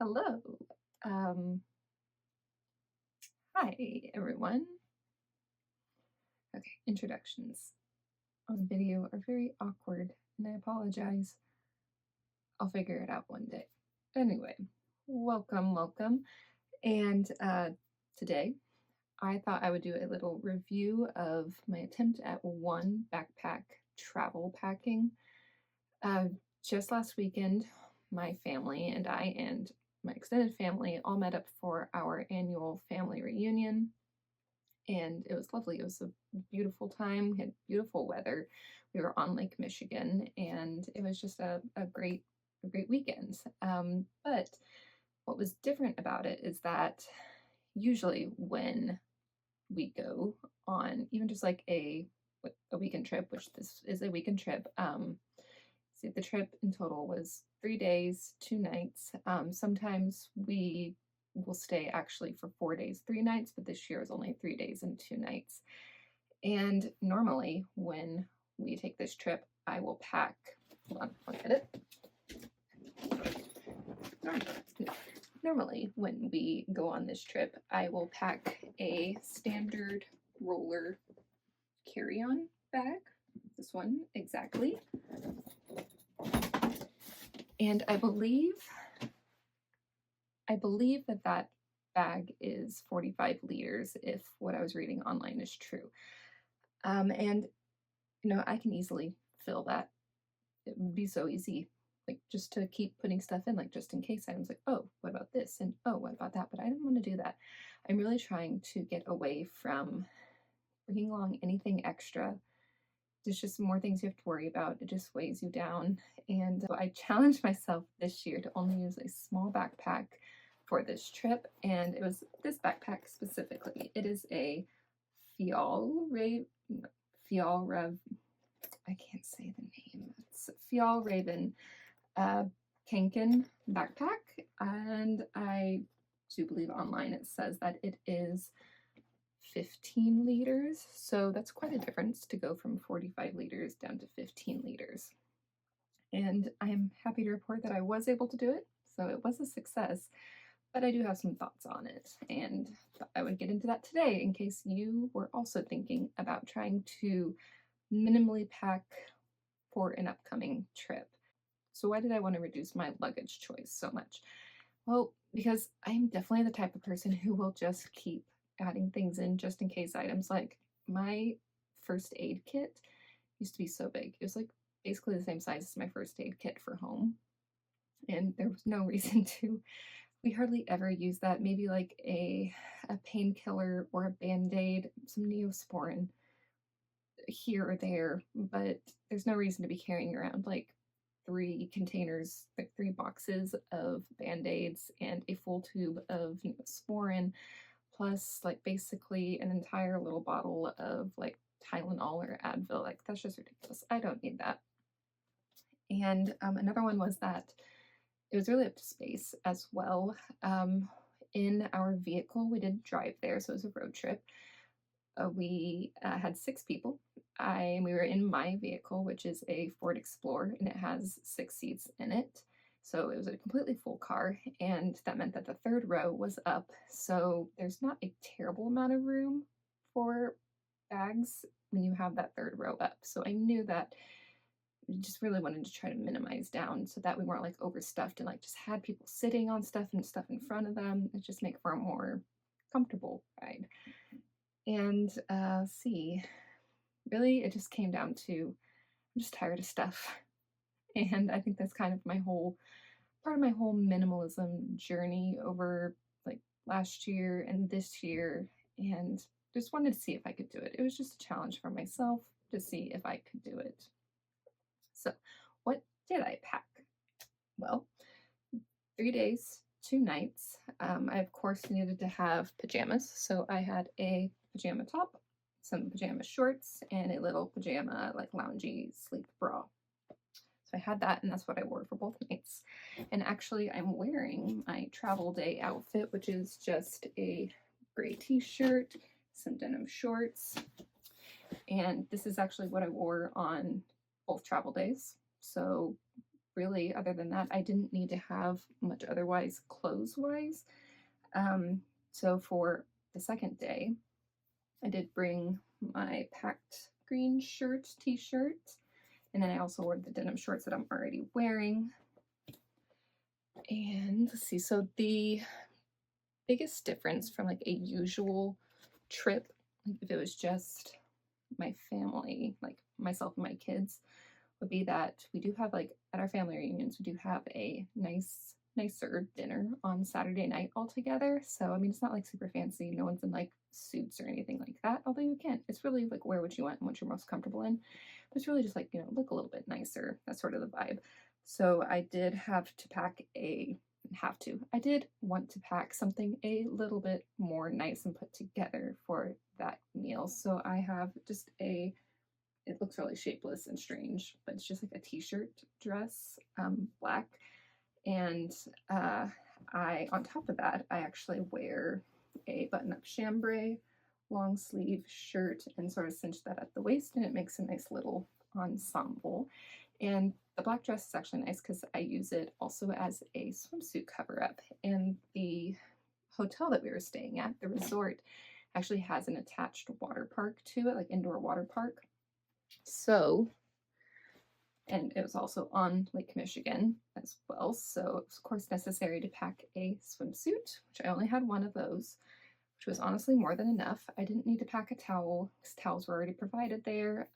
Hello. Um, Hi, everyone. Okay, introductions on video are very awkward, and I apologize. I'll figure it out one day. Anyway, welcome. And today, I thought I would do a little review of my attempt at one backpack travel packing. Uh, just last weekend, my family and I and my extended family all met up for our annual family reunion, and it was lovely. It was a beautiful time. We had beautiful weather. We were on Lake Michigan, and it was just a great weekend. But what was different about it is that usually when we go on even just like a weekend trip, which this is a weekend trip. See, the trip in total was 3 days, 2 nights. Sometimes we will stay actually for 4 days, 3 nights, but this year is only 3 days and 2 nights. And normally, when we take this trip, I will pack. Hold on, I'll get it. Normally, when we go on this trip, I will pack a standard roller carry-on bag. This one exactly. And I believe that bag is 45 liters if what I was reading online is true. And I can easily fill that. It would be so easy, like just to keep putting stuff in, like just in case items, like, oh, what about this? And oh, what about that? But I didn't want to do that. I'm really trying to get away from bringing along anything extra. There's just more things you have to worry about. It just weighs you down. And so I challenged myself this year to only use a small backpack for this trip. And it was this backpack specifically. It is a Fjallraven, I can't say the name. It's Fjallraven Kanken backpack. And I do believe online it says that it is 15 liters. So that's quite a difference to go from 45 liters down to 15 liters. And I am happy to report that I was able to do it. So it was a success, but I do have some thoughts on it. And I would get into that today in case you were also thinking about trying to minimally pack for an upcoming trip. So why did I want to reduce my luggage choice so much? Well, because I'm definitely the type of person who will just keep adding things in just in case items. Like my first aid kit used to be so big. It was like basically the same size as my first aid kit for home. And there was no reason to. We hardly ever use that. Maybe like a painkiller or a Band-Aid, some Neosporin here or there, but there's no reason to be carrying around like 3 containers, like 3 boxes of Band-Aids and a full tube of Neosporin, plus like basically an entire little bottle of like Tylenol or Advil. Like that's just ridiculous. I don't need that. And another one was that it was really up to space as well. In our vehicle, we didn't drive there, so it was a road trip. We had 6 people. We were in my vehicle, which is a Ford Explorer, and it has 6 seats in it. So it was a completely full car, and that meant that the third row was up. So there's not a terrible amount of room for bags when you have that third row up. So I knew that we just really wanted to try to minimize down so that we weren't like overstuffed and like just had people sitting on stuff and stuff in front of them. It just make for a more comfortable ride. And see, really, it just came down to I'm just tired of stuff. And I think that's kind of part of my whole minimalism journey over like last year and this year. And just wanted to see if I could do it. It was just a challenge for myself to see if I could do it. So, what did I pack? Well, 3 days, 2 nights. I, of course, needed to have pajamas. So I had a pajama top, some pajama shorts, and a little pajama, like loungy sleep bra. So I had that, and that's what I wore for both nights. And actually, I'm wearing my travel day outfit, which is just a gray t-shirt, some denim shorts, and this is actually what I wore on both travel days. So really, other than that, I didn't need to have much otherwise clothes-wise. So for the second day, I did bring my packed green t-shirt, and then I also wore the denim shorts that I'm already wearing. And let's see, so the biggest difference from like a usual trip, like if it was just my family, like myself and my kids, would be that we do have, like, at our family reunions, we do have a nicer dinner on Saturday night all together. So I mean, it's not like super fancy, no one's in like suits or anything like that, although you can. It's really like wear what you want and what you're most comfortable in, but it's really just like, you know, look a little bit nicer. That's sort of the vibe. So I did have to pack I did want to pack something a little bit more nice and put together for that meal. So I have just it looks really shapeless and strange, but it's just like a t-shirt dress, black. And on top of that, I actually wear a button-up chambray long sleeve shirt and sort of cinch that at the waist, and it makes a nice little ensemble. And the black dress is actually nice because I use it also as a swimsuit cover-up. And the hotel that we were staying at, the resort, actually has an attached water park to it, like indoor water park. So, and it was also on Lake Michigan as well. So it was of course necessary to pack a swimsuit, which I only had one of those, which was honestly more than enough. I didn't need to pack a towel because towels were already provided there.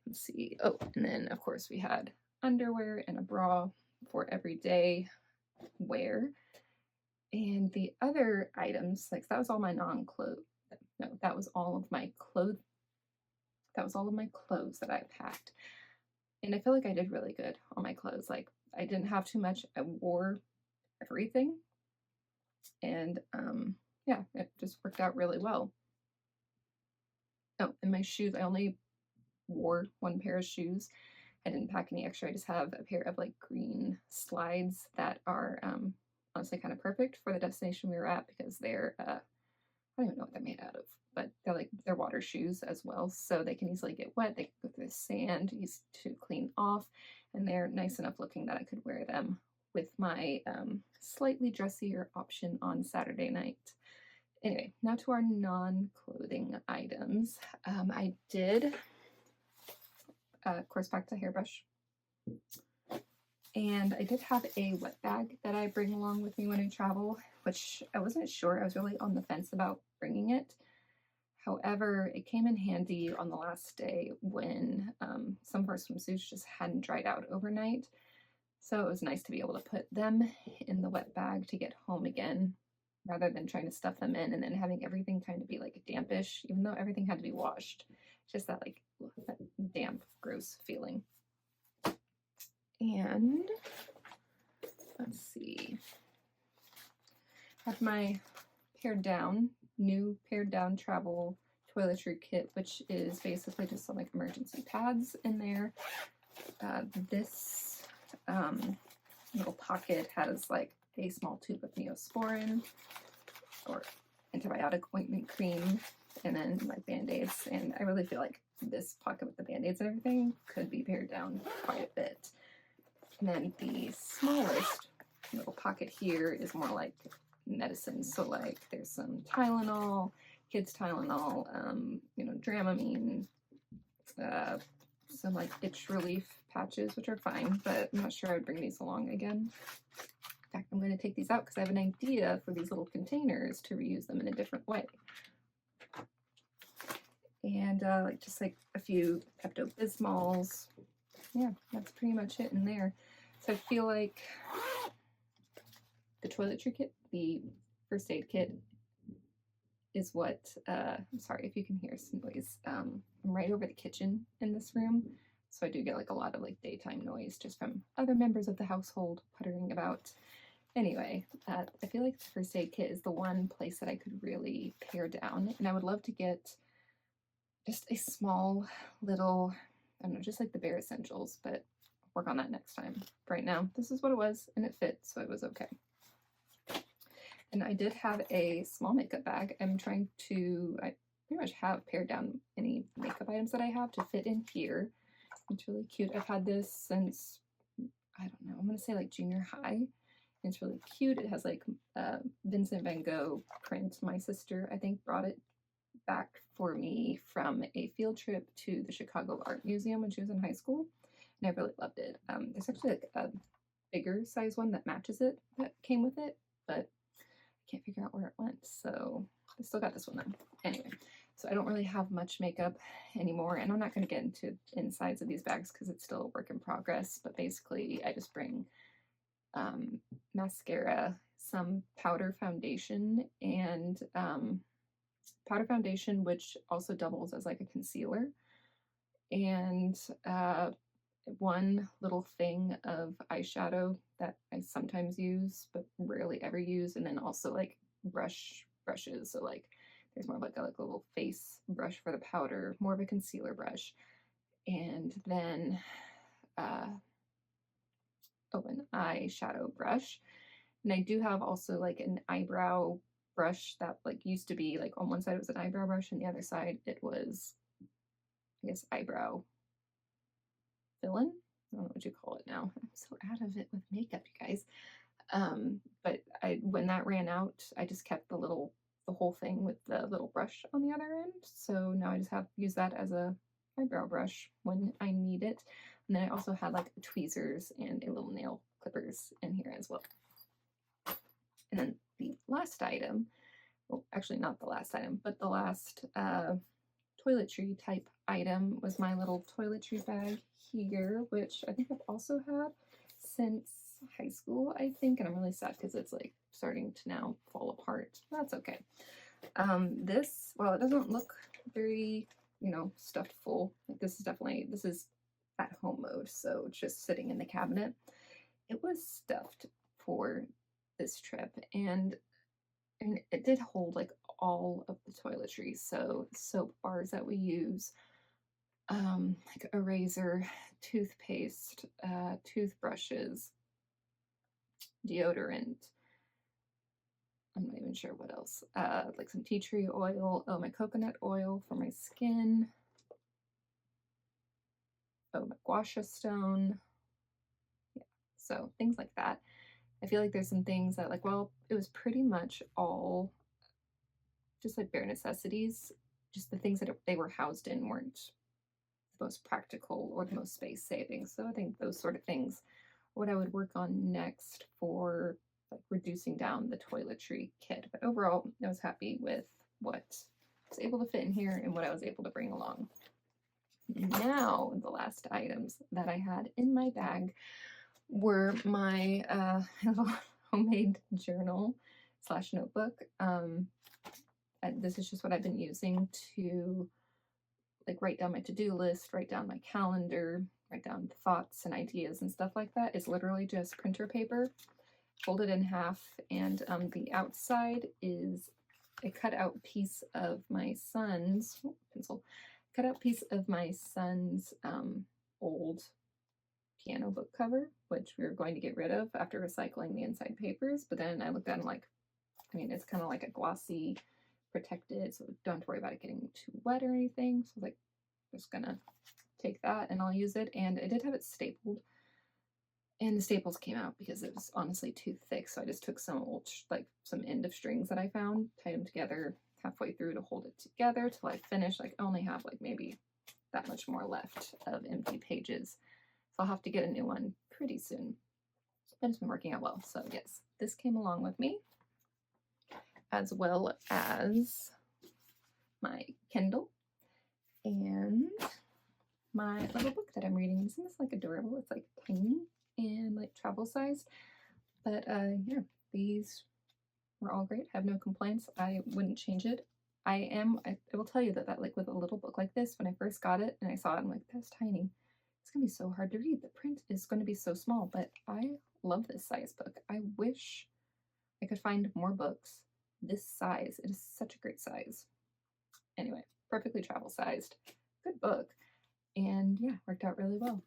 Let's see. Oh, and then of course we had underwear and a bra for everyday wear. And the other items, like that was all my that was all of my clothes. That was all of my clothes that I packed. And I feel like I did really good on my clothes. Like I didn't have too much. I wore everything. And yeah, it just worked out really well. Oh, and my shoes, I only wore one pair of shoes. I didn't pack any extra. I just have a pair of like green slides that are honestly kind of perfect for the destination we were at because they're I don't even know what they're made out of, but they're water shoes as well, so they can easily get wet. They can go through the sand, easy to clean off, and they're nice enough looking that I could wear them with my slightly dressier option on Saturday night. Anyway, now to our non-clothing items. I did, of course, pack the hairbrush. And I did have a wet bag that I bring along with me when I travel, which I wasn't sure. I was really on the fence about bringing it. However, it came in handy on the last day when some of our swimsuits just hadn't dried out overnight. So it was nice to be able to put them in the wet bag to get home again, rather than trying to stuff them in and then having everything kind of be like dampish, even though everything had to be washed. Just that like that damp, gross feeling. And let's see, I have my new pared down travel toiletry kit, which is basically just some like emergency pads in there. This little pocket has like a small tube of Neosporin or antibiotic ointment cream, and then my band-aids. And I really feel like this pocket with the band-aids and everything could be pared down quite a bit. And then the smallest little pocket here is more like medicine. So like there's some Tylenol, kids Tylenol, Dramamine, some like itch relief patches, which are fine, but I'm not sure I would bring these along again. In fact, I'm going to take these out because I have an idea for these little containers to reuse them in a different way. And just like a few Pepto-Bismols. Yeah, that's pretty much it in there. So I feel like the toiletry kit, the first aid kit, is what, I'm sorry if you can hear some noise. I'm right over the kitchen in this room, so I do get like a lot of like daytime noise just from other members of the household puttering about. Anyway, I feel like the first aid kit is the one place that I could really pare down, and I would love to get just a small little, I don't know, just like the bare essentials, but work on that next time. Right now, this is what it was, and it fit, so it was okay. And I did have a small makeup bag. I pretty much have pared down any makeup items that I have to fit in here. It's really cute. I've had this since I don't know, I'm gonna say like junior high. It's really cute. It has like Vincent van Gogh print. My sister, I think, brought it back for me from a field trip to the Chicago Art Museum when she was in high school, and I really loved it. There's actually like a bigger size one that matches it that came with it, but I can't figure out where it went, so I still got this one though. Anyway, so I don't really have much makeup anymore, and I'm not going to get into insides of these bags because it's still a work in progress, but basically I just bring mascara, some powder foundation, and powder foundation, which also doubles as like a concealer, and one little thing of eyeshadow that I sometimes use but rarely ever use, and then also like brushes. So like there's more of like a little face brush for the powder, more of a concealer brush, and then an eyeshadow brush. And I do have also like an eyebrow brush that like used to be like on one side it was an eyebrow brush and the other side it was, I guess, eyebrow fill-in. I don't know what you call it now. I'm so out of it with makeup, you guys. But when that ran out, I just kept the whole thing with the little brush on the other end. So now I just have use that as a eyebrow brush when I need it. And then I also had like tweezers and a little nail clippers in here as well. And then the last item, well, actually not the last item, but the last toiletry type item was my little toiletry bag here, which I think I've also had since high school, I think, and I'm really sad because it's like starting to now fall apart. That's okay. This, well, it doesn't look very, stuffed full. Like this is at home mode, so it's just sitting in the cabinet. It was stuffed for this trip, and it did hold like all of the toiletries, so soap bars that we use, like a razor, toothpaste, toothbrushes, deodorant. I'm not even sure what else. Like some tea tree oil. Oh, my coconut oil for my skin. Oh, my guasha stone. Yeah, so things like that. I feel like there's some things that like, well, it was pretty much all just like bare necessities. Just the things that they were housed in weren't the most practical or the most space saving. So I think those sort of things, what I would work on next for like reducing down the toiletry kit. But overall, I was happy with what I was able to fit in here and what I was able to bring along. Now, the last items that I had in my bag were my little homemade journal / notebook. This is just what I've been using to like write down my to-do list, write down my calendar, write down thoughts and ideas and stuff like that. It's literally just printer paper, folded in half, and the outside is a cutout piece of my son's old piano book cover, which we were going to get rid of after recycling the inside papers. But then I looked at it and like, I mean, it's kind of like a glossy protected, so don't have to worry about it getting too wet or anything. So I was like, just gonna take that and I'll use it. And I did have it stapled, and the staples came out because it was honestly too thick. So I just took some old, like some end of strings that I found, tied them together halfway through to hold it together till I finish. Like I only have like maybe that much more left of empty pages. So I'll have to get a new one pretty soon. But it's been working out well. So yes, this came along with me, as well as my Kindle and my little book that I'm reading. Isn't this like adorable? It's like tiny and like travel size. But yeah, these were all great. I have no complaints. I wouldn't change it. I will tell you that like with a little book like this, when I first got it and I saw it, I'm like, that's tiny. It's gonna be so hard to read. The print is going to be so small, but I love this size book. I wish I could find more books this size. It is such a great size. Anyway, perfectly travel sized. Good book. And yeah, worked out really well.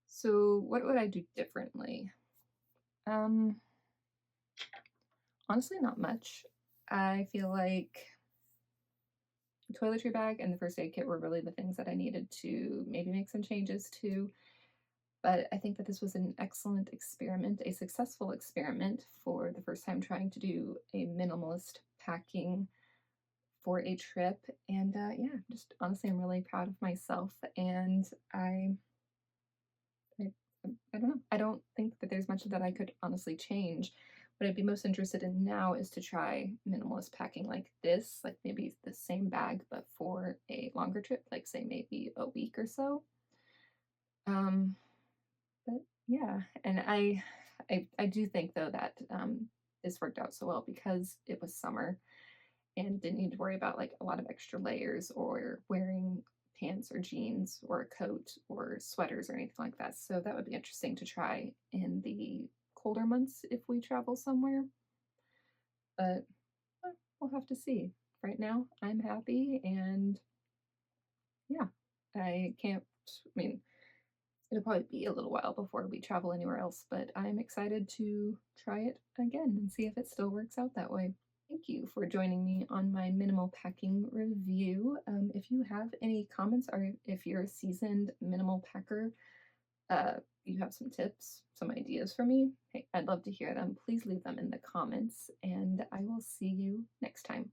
So what would I do differently? Honestly, not much. I feel like the toiletry bag and the first aid kit were really the things that I needed to maybe make some changes to. But I think that this was an excellent experiment, a successful experiment for the first time trying to do a minimalist packing for a trip. And yeah, just honestly, I'm really proud of myself. And I, I don't know. I don't think that there's much that I could honestly change. What I'd be most interested in now is to try minimalist packing like this, like maybe the same bag, but for a longer trip, like say maybe a week or so. Um, but yeah, and I do think though that this worked out so well because it was summer and didn't need to worry about like a lot of extra layers or wearing pants or jeans or a coat or sweaters or anything like that. So that would be interesting to try in the colder months if we travel somewhere. But we'll have to see. Right now, I'm happy and yeah, I can't, I mean, it'll probably be a little while before we travel anywhere else, but I'm excited to try it again and see if it still works out that way. Thank you for joining me on my minimal packing review. If you have any comments or if you're a seasoned minimal packer, you have some tips, some ideas for me, hey, I'd love to hear them. Please leave them in the comments, and I will see you next time.